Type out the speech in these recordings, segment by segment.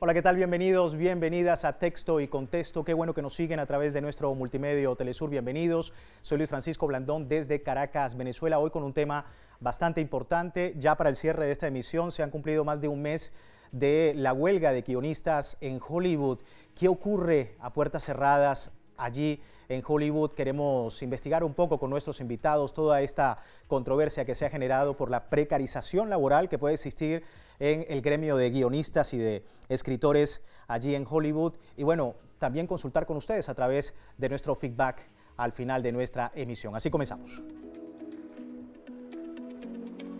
Hola, ¿qué tal? Bienvenidos, bienvenidas a Texto y Contexto. Qué bueno que nos siguen a través de nuestro multimedio Telesur. Bienvenidos. Soy Luis Francisco Blandón desde Caracas, Venezuela. Hoy con un tema bastante importante. Ya para el cierre de esta emisión se han cumplido más de un mes de la huelga de guionistas en Hollywood. ¿Qué ocurre a puertas cerradas allí en Hollywood? Queremos investigar un poco con nuestros invitados toda esta controversia que se ha generado por la precarización laboral que puede existir en el gremio de guionistas y de escritores allí en Hollywood. Y bueno, también consultar con ustedes a través de nuestro feedback al final de nuestra emisión. Así comenzamos.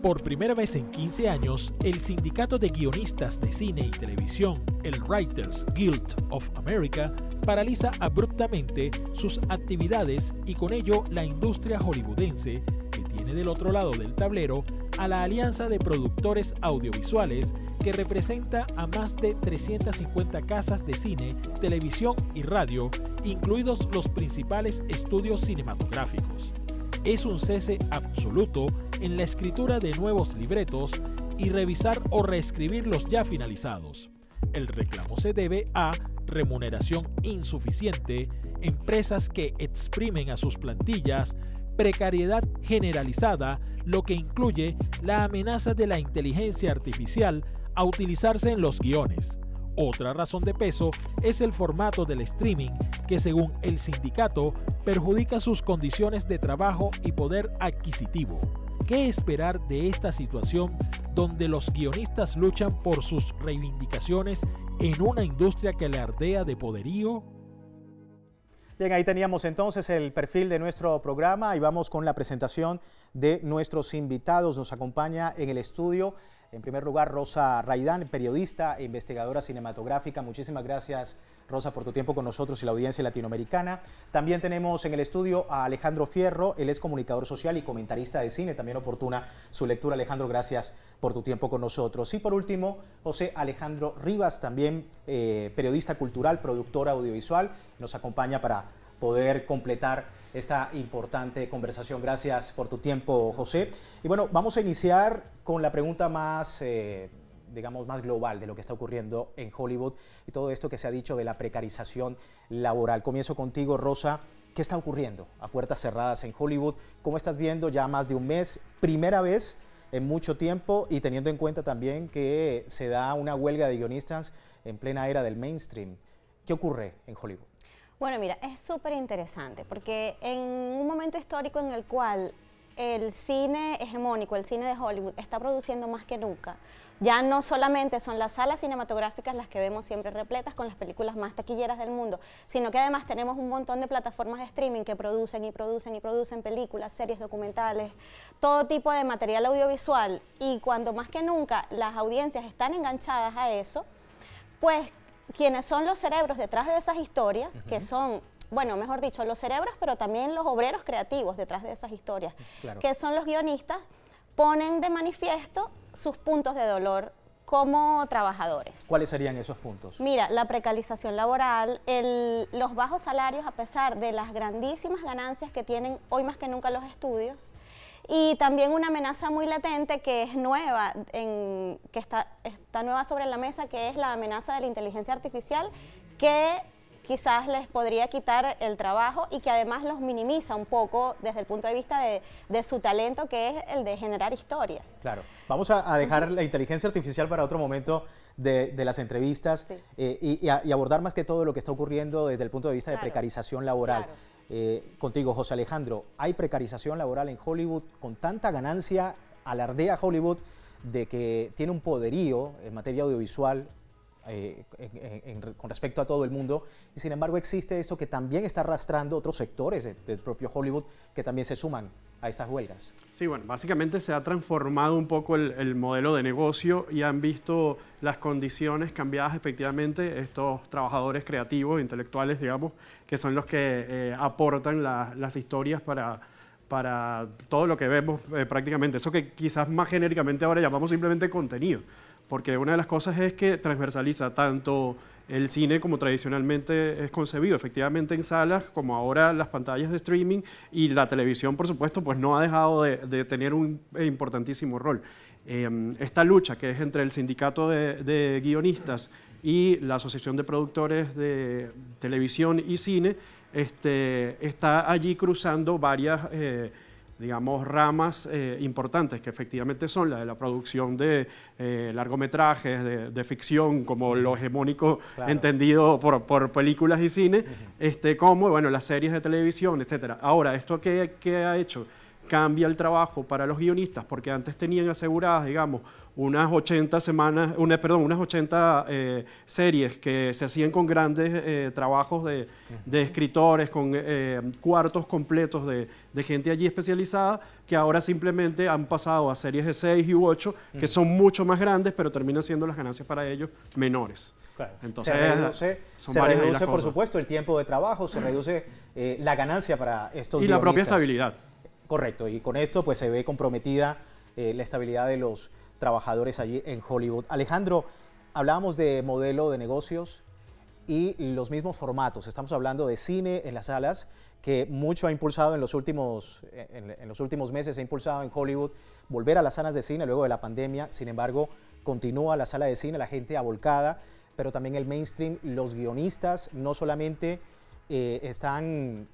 Por primera vez en 15 años, el Sindicato de Guionistas de Cine y Televisión, el Writers Guild of America, paraliza abruptamente sus actividades y con ello la industria hollywoodense, que tiene del otro lado del tablero a la Alianza de Productores Audiovisuales, que representa a más de 350 casas de cine, televisión y radio, incluidos los principales estudios cinematográficos. Es un cese absoluto en la escritura de nuevos libretos y revisar o reescribir los ya finalizados. El reclamo se debe a remuneración insuficiente, empresas que exprimen a sus plantillas, precariedad generalizada, lo que incluye la amenaza de la inteligencia artificial a utilizarse en los guiones. Otra razón de peso es el formato del streaming, que según el sindicato perjudica sus condiciones de trabajo y poder adquisitivo. ¿Qué esperar de esta situación donde los guionistas luchan por sus reivindicaciones en una industria que le ardea de poderío? Bien, ahí teníamos entonces el perfil de nuestro programa y vamos con la presentación de nuestros invitados. Nos acompaña en el estudio, en primer lugar, Rosa Raidán, periodista e investigadora cinematográfica. Muchísimas gracias, Rosa, por tu tiempo con nosotros y la audiencia latinoamericana. También tenemos en el estudio a Alejandro Fierro, él es comunicador social y comentarista de cine, también oportuna su lectura. Alejandro, gracias por tu tiempo con nosotros. Y por último, José Alejandro Rivas, también periodista cultural, productor audiovisual, nos acompaña para poder completar esta importante conversación. Gracias por tu tiempo, José. Y bueno, vamos a iniciar con la pregunta más, digamos, más global de lo que está ocurriendo en Hollywood y todo esto que se ha dicho de la precarización laboral. Comienzo contigo, Rosa. ¿Qué está ocurriendo a puertas cerradas en Hollywood? ¿Cómo estás viendo ya más de un mes? Primera vez en mucho tiempo y teniendo en cuenta también que se da una huelga de guionistas en plena era del mainstream. ¿Qué ocurre en Hollywood? Bueno, mira, es súper interesante porque en un momento histórico en el cual el cine hegemónico, el cine de Hollywood, está produciendo más que nunca, ya no solamente son las salas cinematográficas las que vemos siempre repletas con las películas más taquilleras del mundo, sino que además tenemos un montón de plataformas de streaming que producen y producen y producen películas, series, documentales, todo tipo de material audiovisual, y cuando más que nunca las audiencias están enganchadas a eso, pues quienes son los cerebros detrás de esas historias, que son, bueno, mejor dicho, los cerebros, pero también los obreros creativos detrás de esas historias, claro, que son los guionistas, ponen de manifiesto sus puntos de dolor como trabajadores. ¿Cuáles serían esos puntos? Mira, la precarización laboral, los bajos salarios a pesar de las grandísimas ganancias que tienen hoy más que nunca los estudios, y también una amenaza muy latente que es nueva, que está nueva sobre la mesa, que es la amenaza de la inteligencia artificial, que quizás les podría quitar el trabajo y que además los minimiza un poco desde el punto de vista de su talento, que es el de generar historias. Claro. Vamos a dejar la inteligencia artificial para otro momento de las entrevistas, sí, y abordar más que todo lo que está ocurriendo desde el punto de vista, claro, de precarización laboral. Claro. Contigo, José Alejandro, ¿hay precarización laboral en Hollywood? Con tanta ganancia, alardea Hollywood de que tiene un poderío en materia audiovisual con respecto a todo el mundo, y sin embargo existe esto que también está arrastrando otros sectores del propio Hollywood que también se suman a estas huelgas. Sí, bueno, básicamente se ha transformado un poco el modelo de negocio y han visto las condiciones cambiadas efectivamente estos trabajadores creativos, intelectuales, digamos, que son los que aportan las historias para todo lo que vemos prácticamente. Eso que quizás más genéricamente ahora llamamos simplemente contenido, porque una de las cosas es que transversaliza tanto el cine como tradicionalmente es concebido, efectivamente en salas, como ahora las pantallas de streaming, y la televisión, por supuesto, pues no ha dejado de tener un importantísimo rol. Esta lucha que es entre el sindicato de guionistas y la Asociación de Productores de Televisión y Cine está allí cruzando varias digamos, ramas importantes, que efectivamente son la de la producción de largometrajes, de ficción, como lo hegemónico entendido por películas y cine, como, bueno, las series de televisión, etc. Ahora, ¿esto qué ha hecho? Cambia el trabajo para los guionistas, porque antes tenían aseguradas, digamos, unas 80 series que se hacían con grandes trabajos de escritores, con cuartos completos de gente allí especializada, que ahora simplemente han pasado a series de 6 y 8, que son mucho más grandes, pero terminan siendo las ganancias para ellos menores. Claro. Entonces, se reduce por supuesto, el tiempo de trabajo, se reduce la ganancia para estos guionistas. Y la propia estabilidad. Correcto, y con esto pues se ve comprometida la estabilidad de los trabajadores allí en Hollywood. Alejandro, hablábamos de modelo de negocios y los mismos formatos. Estamos hablando de cine en las salas, que mucho ha impulsado en los últimos meses, ha impulsado en Hollywood volver a las salas de cine luego de la pandemia. Sin embargo, continúa la sala de cine, la gente avolcada, pero también el mainstream, los guionistas no solamente están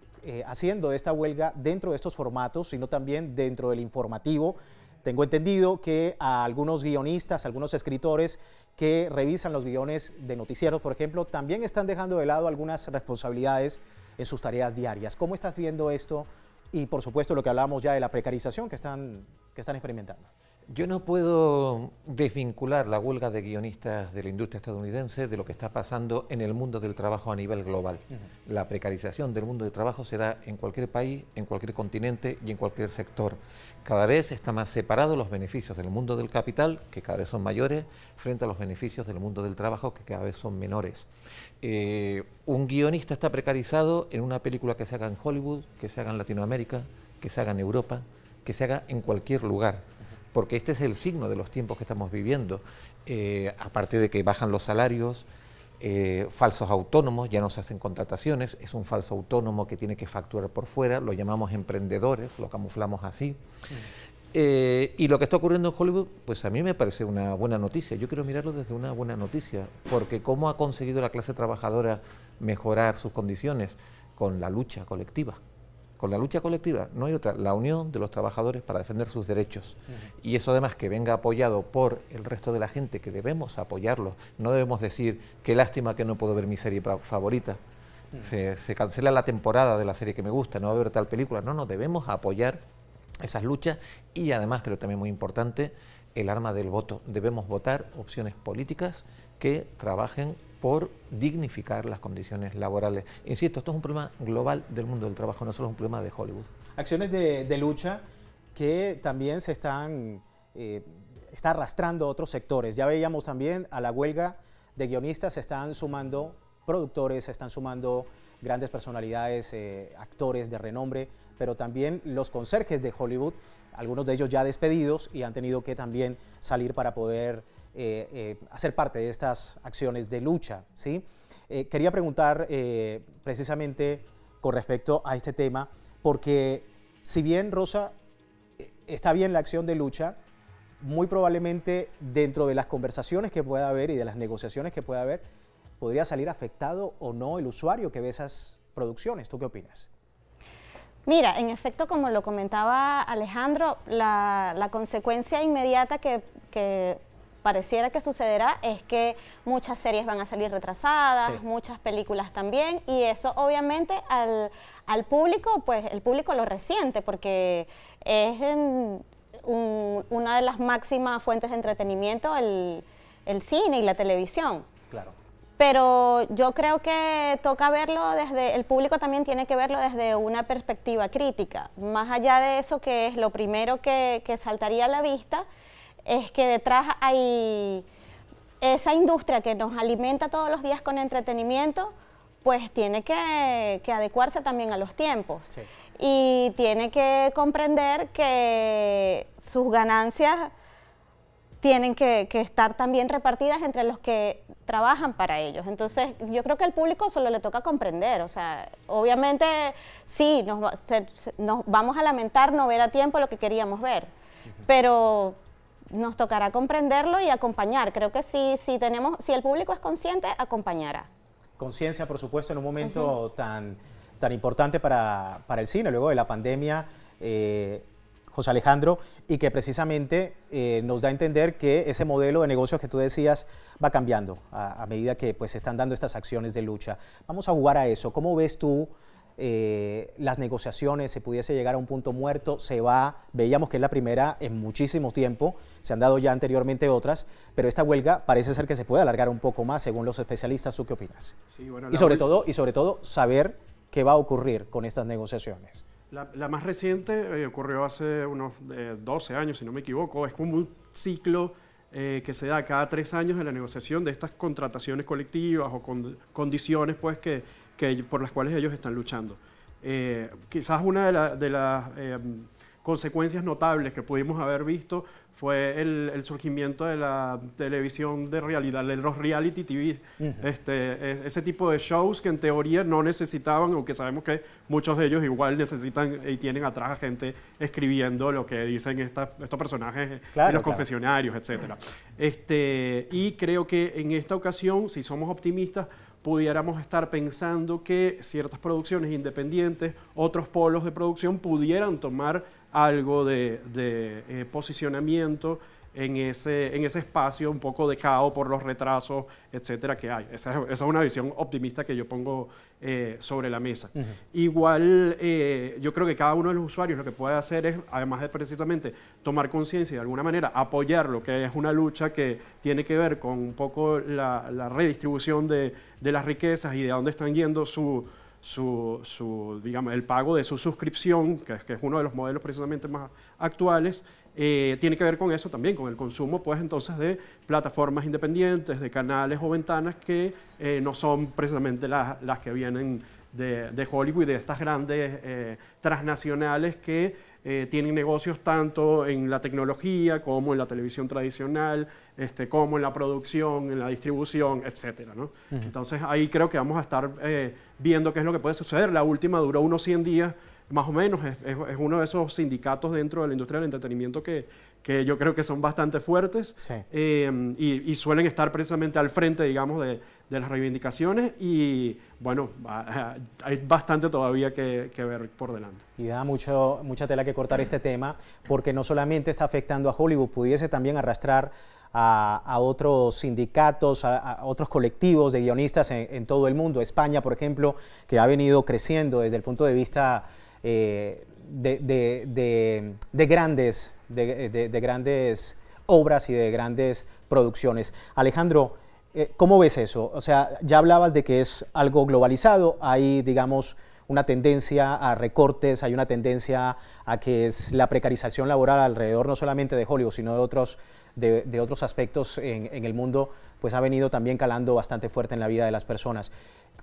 haciendo esta huelga dentro de estos formatos, sino también dentro del informativo. Tengo entendido que a algunos guionistas, algunos escritores que revisan los guiones de noticieros, por ejemplo, también están dejando de lado algunas responsabilidades en sus tareas diarias. ¿Cómo estás viendo esto? Y por supuesto lo que hablábamos ya de la precarización que están experimentando. Yo no puedo desvincular la huelga de guionistas de la industria estadounidense de lo que está pasando en el mundo del trabajo a nivel global. La precarización del mundo del trabajo se da en cualquier país, en cualquier continente y en cualquier sector. Cada vez está más separado los beneficios del mundo del capital, que cada vez son mayores, frente a los beneficios del mundo del trabajo, que cada vez son menores. Un guionista está precarizado en una película que se haga en Hollywood, que se haga en Latinoamérica, que se haga en Europa, que se haga en cualquier lugar, porque este es el signo de los tiempos que estamos viviendo. Aparte de que bajan los salarios, falsos autónomos, ya no se hacen contrataciones, es un falso autónomo que tiene que facturar por fuera, lo llamamos emprendedores, lo camuflamos así. Y lo que está ocurriendo en Hollywood, pues a mí me parece una buena noticia. Yo quiero mirarlo desde una buena noticia, porque ¿cómo ha conseguido la clase trabajadora mejorar sus condiciones? Con la lucha colectiva. Con la lucha colectiva no hay otra, la unión de los trabajadores para defender sus derechos. Y eso además que venga apoyado por el resto de la gente, que debemos apoyarlo. No debemos decir, qué lástima que no puedo ver mi serie favorita. Se cancela la temporada de la serie que me gusta, no va a ver tal película. No, debemos apoyar esas luchas y además, creo también muy importante, el arma del voto. Debemos votar opciones políticas que trabajen por dignificar las condiciones laborales. Insisto, esto es un problema global del mundo del trabajo, no solo es un problema de Hollywood. Acciones de lucha que también se está arrastrando a otros sectores. Ya veíamos también a la huelga de guionistas, se están sumando productores, se están sumando grandes personalidades, actores de renombre, pero también los conserjes de Hollywood, algunos de ellos ya despedidos y han tenido que también salir para poder hacer parte de estas acciones de lucha, ¿sí? Quería preguntar precisamente con respecto a este tema, porque si bien, Rosa, está bien la acción de lucha, muy probablemente dentro de las conversaciones que pueda haber y de las negociaciones que pueda haber, podría salir afectado o no el usuario que ve esas producciones. ¿Tú qué opinas? Mira, en efecto, como lo comentaba Alejandro, la consecuencia inmediata que pareciera que sucederá es que muchas series van a salir retrasadas, sí, muchas películas también, y eso obviamente al público, pues el público lo resiente porque es una de las máximas fuentes de entretenimiento el cine y la televisión. Claro. Pero yo creo que toca verlo el público también tiene que verlo desde una perspectiva crítica. Más allá de eso, que es lo primero que saltaría a la vista, es que detrás hay esa industria que nos alimenta todos los días con entretenimiento, pues tiene que adecuarse también a los tiempos. Sí. Y tiene que comprender que sus ganancias tienen que estar también repartidas entre los que trabajan para ellos. Entonces, yo creo que al público solo le toca comprender. O sea, obviamente sí, nos vamos a lamentar no ver a tiempo lo que queríamos ver, pero nos tocará comprenderlo y acompañar. Creo que si el público es consciente, acompañará. Conciencia, por supuesto, en un momento tan importante para el cine, luego de la pandemia, José Alejandro, y que precisamente nos da a entender que ese modelo de negocios que tú decías va cambiando a medida que pues, se están dando estas acciones de lucha. Vamos a jugar a eso. ¿Cómo ves tú las negociaciones? ¿Se pudiese llegar a un punto muerto? Veíamos que es la primera en muchísimo tiempo, se han dado ya anteriormente otras, pero esta huelga parece ser que se puede alargar un poco más, según los especialistas. ¿Tú qué opinas? Sí, bueno, y sobre todo saber qué va a ocurrir con estas negociaciones. La más reciente ocurrió hace unos 12 años, si no me equivoco. Es como un ciclo que se da cada 3 años en la negociación de estas contrataciones colectivas o condiciones pues, por las cuales ellos están luchando. Quizás una de las consecuencias notables que pudimos haber visto fue el surgimiento de la televisión de realidad, de los reality TV, ese tipo de shows que en teoría no necesitaban, aunque sabemos que muchos de ellos igual necesitan y tienen atrás a gente escribiendo lo que dicen estos personajes en los confesionarios, etc. Y creo que en esta ocasión, si somos optimistas, pudiéramos estar pensando que ciertas producciones independientes, otros polos de producción pudieran tomar algo de posicionamiento en ese espacio un poco dejado por los retrasos, etcétera, que hay. Esa es una visión optimista que yo pongo sobre la mesa. Igual, yo creo que cada uno de los usuarios lo que puede hacer es, además de precisamente tomar conciencia y de alguna manera apoyar lo que es una lucha que tiene que ver con un poco la redistribución de las riquezas y de dónde están yendo digamos, el pago de su suscripción, que es uno de los modelos precisamente más actuales, tiene que ver con eso también, con el consumo, pues entonces, de plataformas independientes, de canales o ventanas que no son precisamente las que vienen de Hollywood y de estas grandes transnacionales que tienen negocios tanto en la tecnología como en la televisión tradicional, como en la producción, en la distribución, etcétera, ¿no? Entonces ahí creo que vamos a estar viendo qué es lo que puede suceder. La última duró unos 100 días, más o menos, es uno de esos sindicatos dentro de la industria del entretenimiento que yo creo que son bastante fuertes, sí. Y suelen estar precisamente al frente, digamos, de las reivindicaciones, y bueno, hay bastante todavía que ver por delante. Y da mucha tela que cortar este tema, porque no solamente está afectando a Hollywood, pudiese también arrastrar a otros sindicatos, a otros colectivos de guionistas en todo el mundo. España, por ejemplo, que ha venido creciendo desde el punto de vista de grandes obras y de grandes producciones. Alejandro, ¿cómo ves eso? O sea, ya hablabas de que es algo globalizado, hay, digamos, una tendencia a recortes, hay una tendencia a que es la precarización laboral alrededor no solamente de Hollywood, sino de otros aspectos en el mundo, pues ha venido también calando bastante fuerte en la vida de las personas.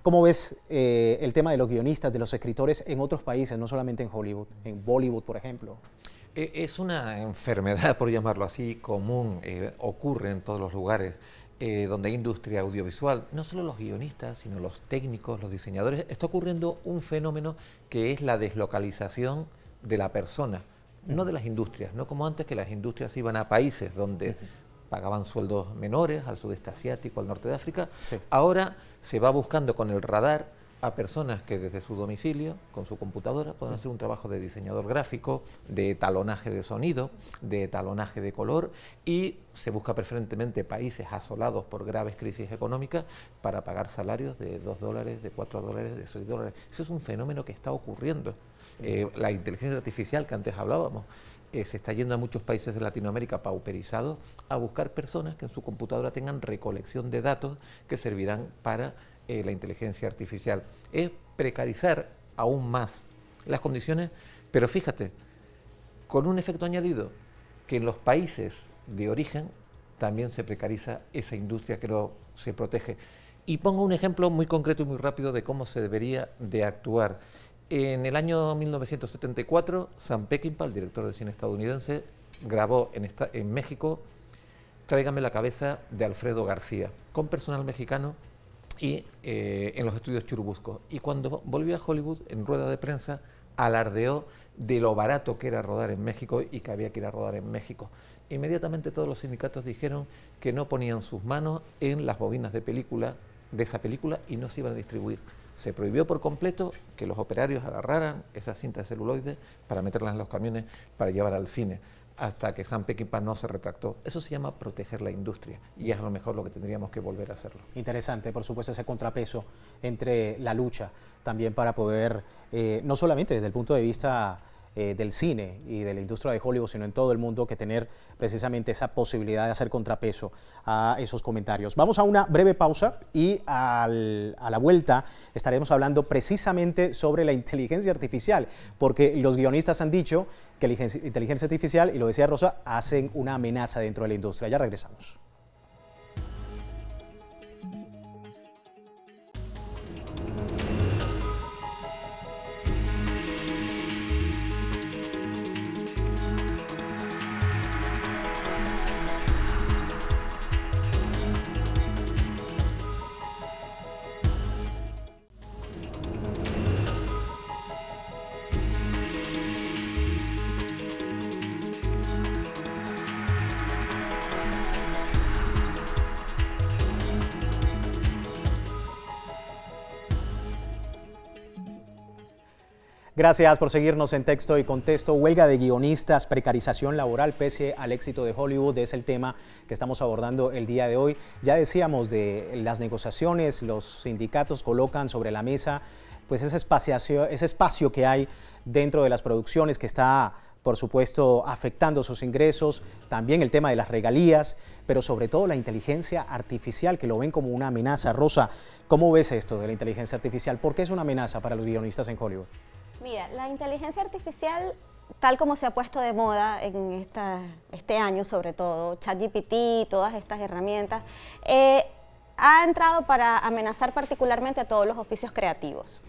¿Cómo ves el tema de los guionistas, de los escritores en otros países, no solamente en Hollywood, en Bollywood, por ejemplo? Es una enfermedad, por llamarlo así, común, ocurre en todos los lugares donde hay industria audiovisual. No solo los guionistas, sino los técnicos, los diseñadores. Está ocurriendo un fenómeno que es la deslocalización de la persona, no de las industrias, no como antes, que las industrias iban a países donde pagaban sueldos menores, al sudeste asiático, al norte de África. Sí. Ahora se va buscando con el radar a personas que desde su domicilio, con su computadora, pueden hacer un trabajo de diseñador gráfico, de talonaje de sonido, de talonaje de color, y se busca preferentemente países asolados por graves crisis económicas para pagar salarios de $2, de $4, de $6. Eso es un fenómeno que está ocurriendo. La inteligencia artificial que antes hablábamos, se está yendo a muchos países de Latinoamérica pauperizados a buscar personas que en su computadora tengan recolección de datos que servirán para la inteligencia artificial. Es precarizar aún más las condiciones, pero fíjate, con un efecto añadido, que en los países de origen también se precariza esa industria que no se protege. Y pongo un ejemplo muy concreto y muy rápido de cómo se debería de actuar. En el año 1974, Sam Peckinpah, el director de cine estadounidense, grabó en México Tráigame la cabeza de Alfredo García, con personal mexicano y en los estudios Churubusco. Y cuando volvió a Hollywood, en rueda de prensa, alardeó de lo barato que era rodar en México y que había que ir a rodar en México. Inmediatamente todos los sindicatos dijeron que no ponían sus manos en las bobinas de esa película y no se iban a distribuir. Se prohibió por completo que los operarios agarraran esas cintas de celuloide para meterlas en los camiones para llevar al cine, hasta que Sam Peckinpah no se retractó. Eso se llama proteger la industria y es a lo mejor lo que tendríamos que volver a hacerlo. Interesante, por supuesto, ese contrapeso entre la lucha también para poder, no solamente desde el punto de vista del cine y de la industria de Hollywood, sino en todo el mundo, que tener precisamente esa posibilidad de hacer contrapeso a esos comentarios. Vamos a una breve pausa y a la vuelta estaremos hablando precisamente sobre la inteligencia artificial, porque los guionistas han dicho que la inteligencia artificial, y lo decía Rosa, hacen una amenaza dentro de la industria. Ya regresamos. Gracias por seguirnos en Texto y Contexto. Huelga de guionistas, precarización laboral pese al éxito de Hollywood es el tema que estamos abordando el día de hoy. Ya decíamos de las negociaciones, los sindicatos colocan sobre la mesa pues ese espacio que hay dentro de las producciones que está, por supuesto, afectando sus ingresos, también el tema de las regalías, pero sobre todo la inteligencia artificial, que lo ven como una amenaza. Rosa, ¿cómo ves esto de la inteligencia artificial? ¿Por qué es una amenaza para los guionistas en Hollywood? Mira, la inteligencia artificial, tal como se ha puesto de moda en este año sobre todo, ChatGPT, todas estas herramientas, ha entrado para amenazar particularmente a todos los oficios creativos.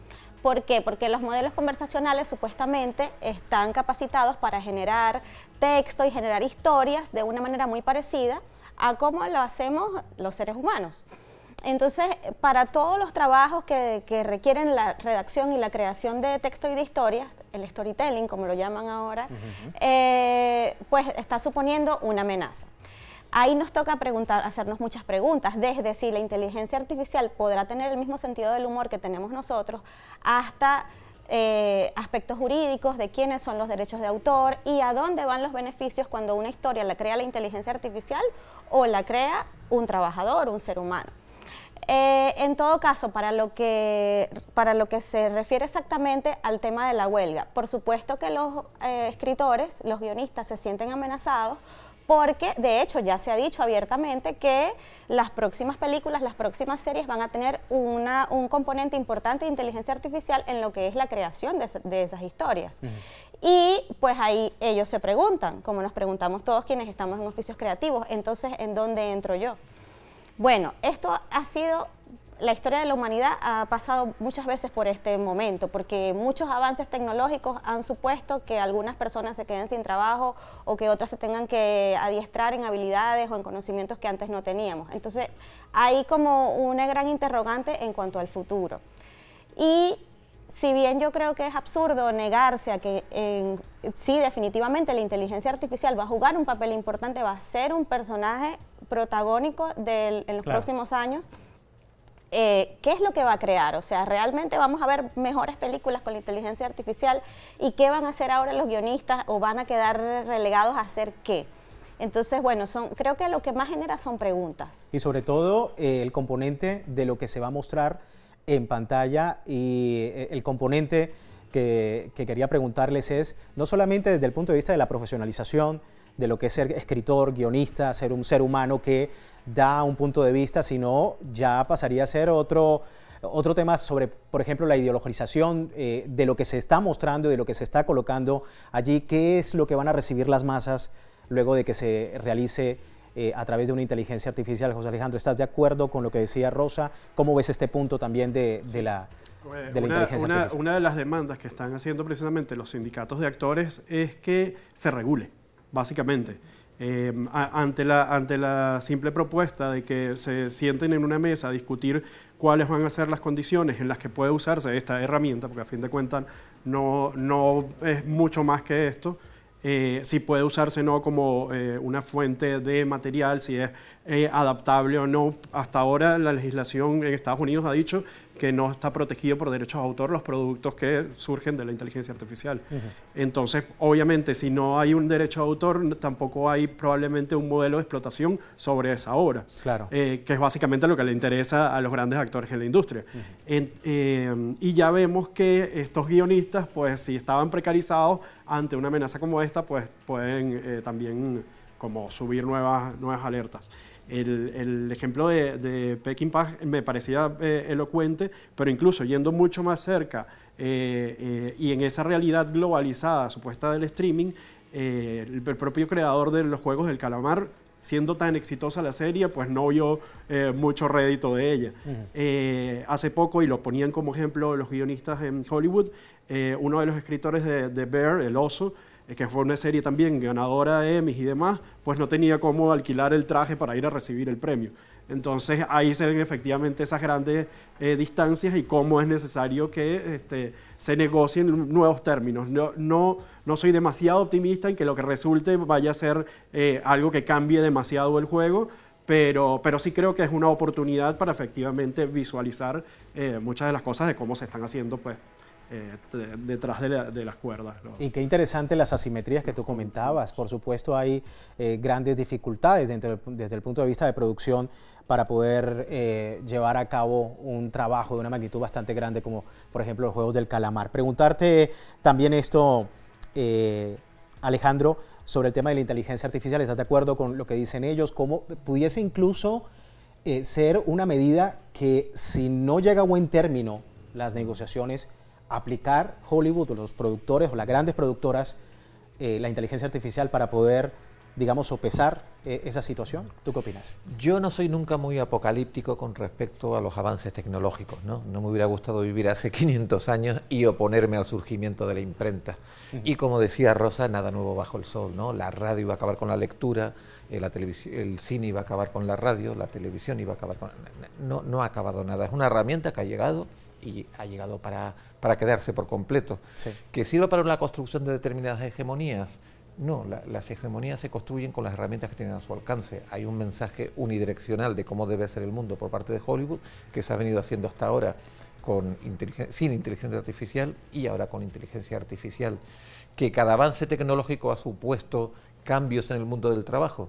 ¿Por qué? Porque los modelos conversacionales supuestamente están capacitados para generar texto y generar historias de una manera muy parecida a cómo lo hacemos los seres humanos. Entonces, para todos los trabajos que requieren la redacción y la creación de texto y de historias, el storytelling, como lo llaman ahora, pues está suponiendo una amenaza. Ahí nos toca hacernos muchas preguntas, desde si la inteligencia artificial podrá tener el mismo sentido del humor que tenemos nosotros, hasta aspectos jurídicos de quiénes son los derechos de autor y a dónde van los beneficios cuando una historia la crea la inteligencia artificial o la crea un trabajador, un ser humano. En todo caso, para lo que se refiere exactamente al tema de la huelga, por supuesto que los escritores, los guionistas se sienten amenazados porque de hecho ya se ha dicho abiertamente que las próximas películas, las próximas series van a tener un componente importante de inteligencia artificial en lo que es la creación de esas historias. Y pues ahí ellos se preguntan, como nos preguntamos todos quienes estamos en oficios creativos, entonces, ¿en dónde entro yo? Bueno, esto ha sido, la historia de la humanidad ha pasado muchas veces por este momento, porque muchos avances tecnológicos han supuesto que algunas personas se queden sin trabajo o que otras se tengan que adiestrar en habilidades o en conocimientos que antes no teníamos. Entonces, hay como una gran interrogante en cuanto al futuro. Y si bien yo creo que es absurdo negarse a que sí, definitivamente la inteligencia artificial va a jugar un papel importante, va a ser un personaje protagónico en los próximos años, ¿qué es lo que va a crear? O sea, ¿realmente vamos a ver mejores películas con la inteligencia artificial? ¿Y qué van a hacer ahora los guionistas? ¿O van a quedar relegados a hacer qué? Entonces, bueno, creo que lo que más genera son preguntas. Y sobre todo el componente de lo que se va a mostrar en pantalla, y el componente que quería preguntarles es, no solamente desde el punto de vista de la profesionalización, de lo que es ser escritor, guionista, ser un ser humano que da un punto de vista, sino ya pasaría a ser otro tema sobre, por ejemplo, la ideologización de lo que se está mostrando y de lo que se está colocando allí. ¿Qué es lo que van a recibir las masas luego de que se realice a través de una inteligencia artificial? José Alejandro, ¿estás de acuerdo con lo que decía Rosa? ¿Cómo ves este punto también de la inteligencia artificial? Una de las demandas que están haciendo precisamente los sindicatos de actores es que se regule, básicamente. Ante la simple propuesta de que se sienten en una mesa a discutir cuáles van a ser las condiciones en las que puede usarse esta herramienta, porque a fin de cuentas no es mucho más que esto. Si puede usarse no como una fuente de material, si es adaptable o no. Hasta ahora la legislación en Estados Unidos ha dicho que no está protegido por derechos de autor los productos que surgen de la inteligencia artificial. Entonces, obviamente, si no hay un derecho de autor, tampoco hay probablemente un modelo de explotación sobre esa obra, Claro. Que es básicamente lo que le interesa a los grandes actores en la industria. Y ya vemos que estos guionistas, pues si estaban precarizados ante una amenaza como esta, pues pueden también como subir nuevas alertas. El ejemplo de Peckinpah me parecía elocuente, pero incluso yendo mucho más cerca y en esa realidad globalizada supuesta del streaming, el propio creador de los Juegos del Calamar, siendo tan exitosa la serie, pues no vio mucho rédito de ella. Hace poco, y lo ponían como ejemplo los guionistas en Hollywood, uno de los escritores de Bear, El Oso, que fue una serie también ganadora de Emmys y demás, pues no tenía cómo alquilar el traje para ir a recibir el premio. Entonces ahí se ven efectivamente esas grandes distancias y cómo es necesario que se negocien nuevos términos. No soy demasiado optimista en que lo que resulte vaya a ser algo que cambie demasiado el juego, pero sí creo que es una oportunidad para efectivamente visualizar muchas de las cosas de cómo se están haciendo pues, detrás de las cuerdas, ¿no? Y qué interesante las asimetrías que tú comentabas. Por supuesto hay grandes dificultades desde el punto de vista de producción para poder llevar a cabo un trabajo de una magnitud bastante grande como por ejemplo los Juegos del Calamar. Preguntarte también esto, Alejandro, sobre el tema de la inteligencia artificial. ¿Estás de acuerdo con lo que dicen ellos? ¿Cómo pudiese incluso ser una medida que, si no llega a buen término las negociaciones, aplicar Hollywood o los productores o las grandes productoras la inteligencia artificial para poder, digamos, sopesar esa situación? ¿Tú qué opinas? Yo no soy nunca muy apocalíptico con respecto a los avances tecnológicos, ¿no? No me hubiera gustado vivir hace 500 años y oponerme al surgimiento de la imprenta. Y como decía Rosa, nada nuevo bajo el sol, ¿no? La radio iba a acabar con la lectura, la televisión, el cine iba a acabar con la radio, la televisión iba a acabar con... No ha acabado nada, es una herramienta que ha llegado y ha llegado para quedarse por completo. Sí. ¿Que sirva para la construcción de determinadas hegemonías? No, las hegemonías se construyen con las herramientas que tienen a su alcance. Hay un mensaje unidireccional de cómo debe ser el mundo por parte de Hollywood, que se ha venido haciendo hasta ahora sin inteligencia artificial y ahora con inteligencia artificial. Que cada avance tecnológico ha supuesto cambios en el mundo del trabajo.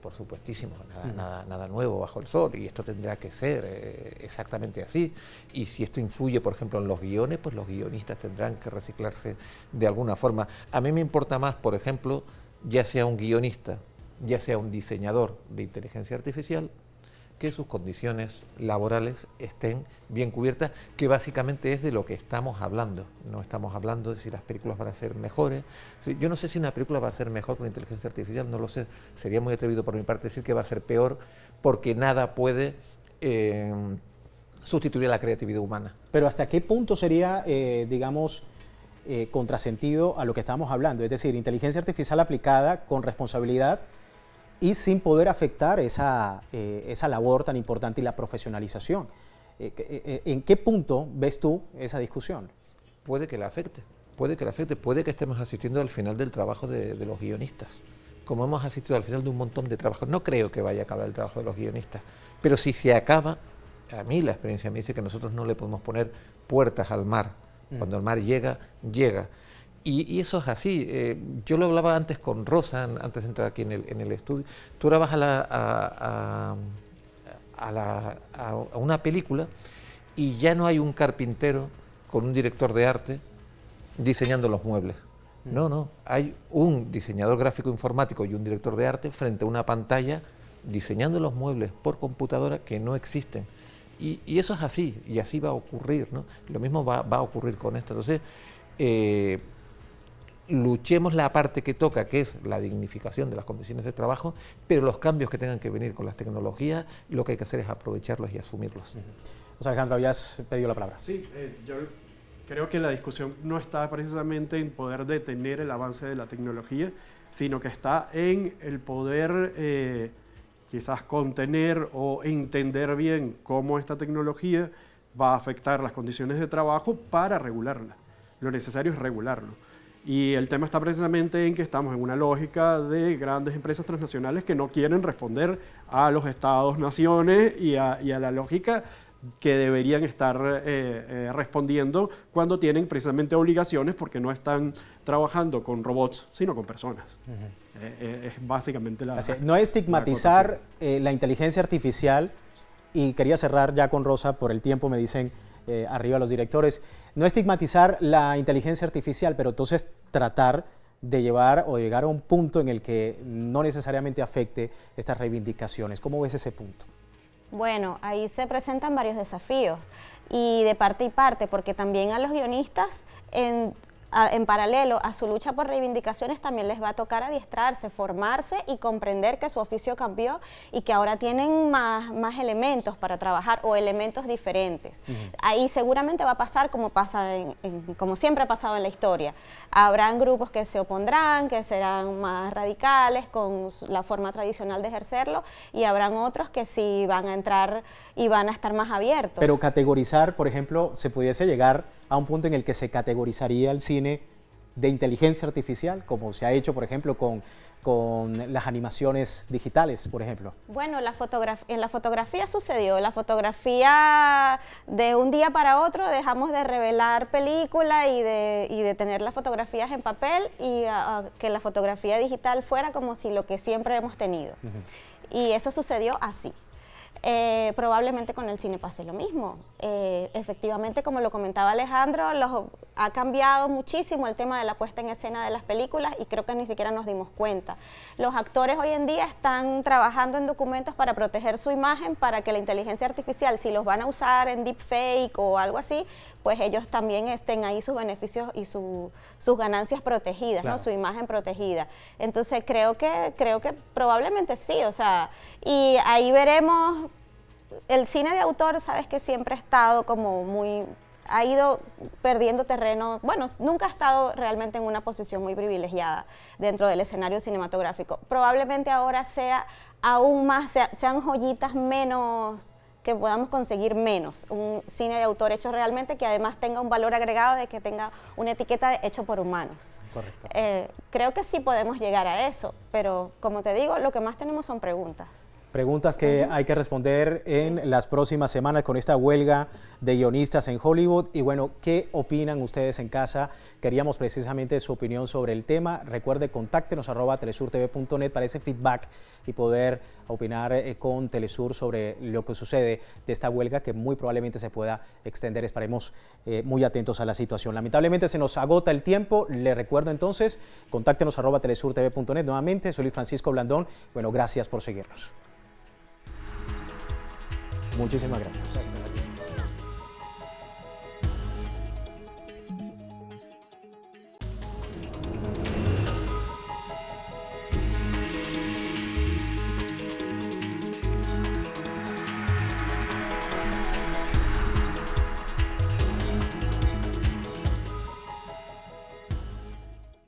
Por supuestísimo, nada nuevo bajo el sol, y esto tendrá que ser exactamente así. Y si esto influye, por ejemplo, en los guiones, pues los guionistas tendrán que reciclarse de alguna forma. A mí me importa más, por ejemplo, ya sea un guionista, ya sea un diseñador de inteligencia artificial, que sus condiciones laborales estén bien cubiertas, que básicamente es de lo que estamos hablando. No estamos hablando de si las películas van a ser mejores. Yo no sé si una película va a ser mejor con inteligencia artificial, no lo sé. Sería muy atrevido por mi parte decir que va a ser peor, porque nada puede sustituir a la creatividad humana. Pero ¿hasta qué punto sería, digamos, contrasentido a lo que estamos hablando? Es decir, inteligencia artificial aplicada con responsabilidad y sin poder afectar esa labor tan importante y la profesionalización. ¿En qué punto ves tú esa discusión? Puede que la afecte, puede que estemos asistiendo al final del trabajo de los guionistas, como hemos asistido al final de un montón de trabajos. No creo que vaya a acabar el trabajo de los guionistas, pero si se acaba, a mí la experiencia me dice que nosotros no le podemos poner puertas al mar. Cuando el mar llega, llega. Y eso es así. Yo lo hablaba antes con Rosa, antes de entrar aquí en el estudio. Tú ahora vas a una película y ya no hay un carpintero con un director de arte diseñando los muebles. No, hay un diseñador gráfico informático y un director de arte frente a una pantalla diseñando los muebles por computadora que no existen. Y eso es así, y así va a ocurrir, ¿no? Lo mismo va a ocurrir con esto. Entonces, luchemos la parte que toca, que es la dignificación de las condiciones de trabajo, pero los cambios que tengan que venir con las tecnologías, lo que hay que hacer es aprovecharlos y asumirlos. O sea, Alejandro, habías pedido la palabra. Sí, yo creo que la discusión no está precisamente en poder detener el avance de la tecnología, sino que está en el poder quizás contener o entender bien cómo esta tecnología va a afectar las condiciones de trabajo para regularla. lo necesario es regularlo. Y el tema está precisamente en que estamos en una lógica de grandes empresas transnacionales que no quieren responder a los estados-naciones y a la lógica que deberían estar respondiendo cuando tienen precisamente obligaciones porque no están trabajando con robots, sino con personas. Es básicamente la... No estigmatizar la inteligencia artificial, y quería cerrar ya con Rosa por el tiempo, me dicen arriba los directores, no estigmatizar la inteligencia artificial, pero entonces tratar de llevar o llegar a un punto en el que no necesariamente afecte estas reivindicaciones. ¿Cómo ves ese punto? Bueno, ahí se presentan varios desafíos y de parte y parte, porque también a los guionistas en paralelo a su lucha por reivindicaciones también les va a tocar adiestrarse, formarse y comprender que su oficio cambió y que ahora tienen más elementos para trabajar o elementos diferentes. Ahí seguramente va a pasar como pasa como siempre ha pasado en la historia. Habrán grupos que se opondrán, que serán más radicales con la forma tradicional de ejercerlo, y habrán otros que sí van a entrar y van a estar más abiertos. Pero categorizar, por ejemplo, se pudiese llegar a un punto en el que se categorizaría el cine de inteligencia artificial, como se ha hecho, por ejemplo, con las animaciones digitales, por ejemplo. Bueno, en la fotografía sucedió. La fotografía, de un día para otro dejamos de revelar película y de tener las fotografías en papel y que la fotografía digital fuera como si lo que siempre hemos tenido. Y eso sucedió así. Probablemente con el cine pase lo mismo. Efectivamente, como lo comentaba Alejandro, ha cambiado muchísimo el tema de la puesta en escena de las películas y creo que ni siquiera nos dimos cuenta. Los actores hoy en día están trabajando en documentos para proteger su imagen, para que la inteligencia artificial, si los van a usar en deepfake o algo así, pues ellos también estén ahí sus beneficios y sus ganancias protegidas, claro, ¿no? Su imagen protegida. Entonces creo que probablemente sí, o sea, y ahí veremos. El cine de autor, sabes que siempre ha estado como ha ido perdiendo terreno, bueno, nunca ha estado realmente en una posición muy privilegiada dentro del escenario cinematográfico. Probablemente ahora sea aún más, sean joyitas menos, que podamos conseguir menos, un cine de autor hecho realmente que además tenga un valor agregado de que tenga una etiqueta de hecho por humanos. Correcto. Creo que sí podemos llegar a eso, pero como te digo, lo que más tenemos son preguntas. Preguntas que hay que responder en las próximas semanas con esta huelga de guionistas en Hollywood. Y bueno, ¿qué opinan ustedes en casa? Queríamos precisamente su opinión sobre el tema. Recuerde, contáctenos @telesurtv.net para ese feedback y poder opinar con Telesur sobre lo que sucede de esta huelga que muy probablemente se pueda extender. Estaremos muy atentos a la situación. Lamentablemente se nos agota el tiempo. Le recuerdo entonces, contáctenos @telesurtv.net. Nuevamente, soy Luis Francisco Blandón. Bueno, gracias por seguirnos. Muchísimas gracias.